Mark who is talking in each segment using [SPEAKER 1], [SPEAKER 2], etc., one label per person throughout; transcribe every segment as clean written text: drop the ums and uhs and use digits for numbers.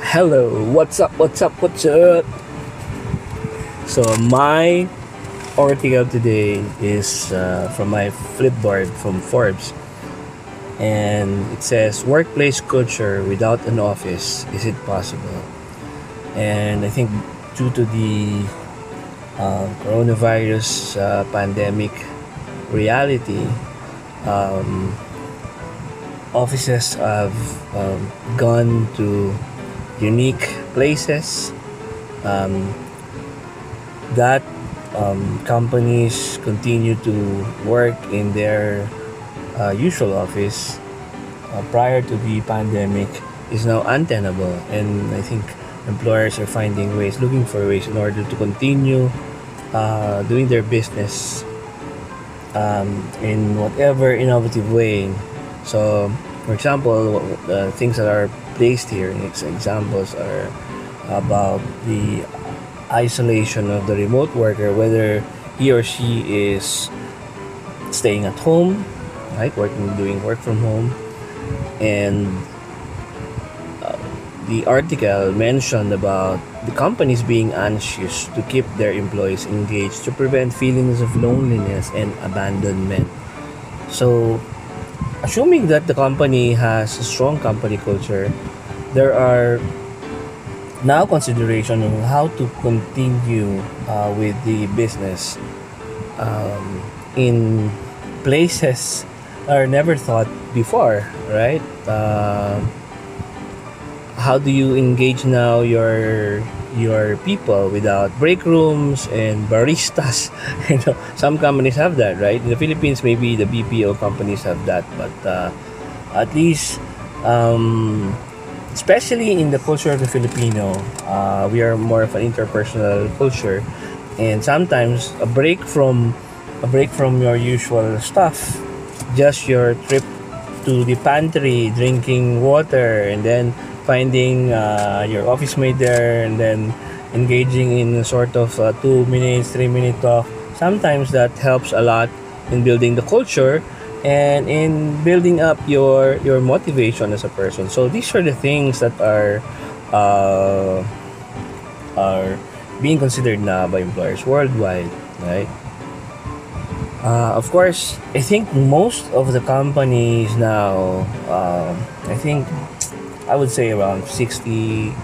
[SPEAKER 1] Hello, what's up, what's up, what's up? So, my article today is from my Flipboard from Forbes, and it says, "Workplace culture without an office, is it possible?" And I think due to the coronavirus pandemic reality, um, offices have gone to unique places um, that companies continue to work in their usual office prior to the pandemic is now untenable, and I think employers are finding ways, looking for ways in order to continue doing their business in whatever innovative way. So, for example, things that are placed here in examples are about the isolation of the remote worker, whether he or she is staying at home, right, doing work from home, and the article mentioned about the companies being anxious to keep their employees engaged to prevent feelings of loneliness and abandonment. So, assuming that the company has a strong company culture, there are now consideration on how to continue with the business in places are never thought before, right? How do you engage now your people without break rooms and baristas? Some companies have that, right? In the Philippines, maybe the BPO companies have that, but at least, especially in the culture of the Filipino, we are more of an interpersonal culture, and sometimes a break from your usual stuff, just your trip to the pantry, drinking water, and then finding your office mate there, and then engaging in a sort of 2 minutes, 3 minute talk. Sometimes that helps a lot in building the culture and in building up your motivation as a person. So these are the things that uh, are being considered now by employers worldwide, right? Of course, I think most of the companies now, I think I would say around 60 in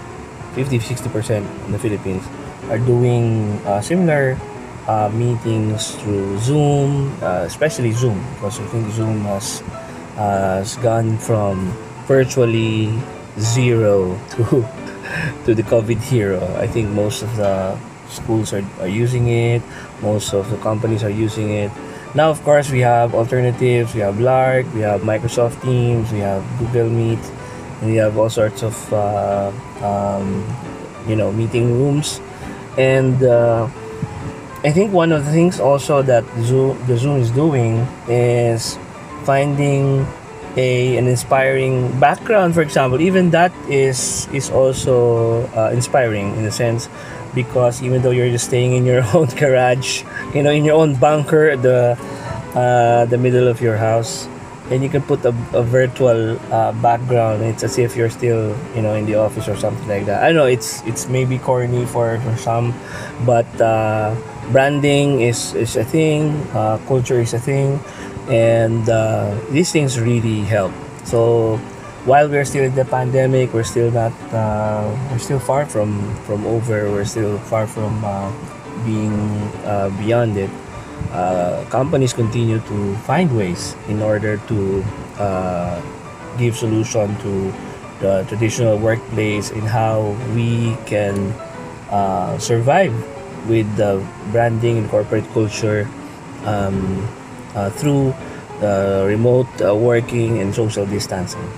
[SPEAKER 1] the Philippines are doing similar meetings through Zoom, especially Zoom, because I think Zoom has gone from virtually zero to the COVID hero. I think most of the schools are using it, most of the companies are using it. Now, of course, we have alternatives. We have Lark, we have Microsoft Teams, we have Google Meet, and we have all sorts of meeting rooms. And I think one of the things also that Zoom is doing is finding an inspiring background. For example, even that is also inspiring in a sense, because even though you're just staying in your own garage, in your own bunker, the middle of your house, and you can put a virtual background. It's as if you're still in the office or something like that. I know it's maybe corny for some, but branding is a thing, culture is a thing, and these things really help. So while we're still in the pandemic, we're still far from over. We're still far from being beyond it. Companies continue to find ways in order to give solution to the traditional workplace in how we can survive with the branding and corporate culture through remote working and social distancing.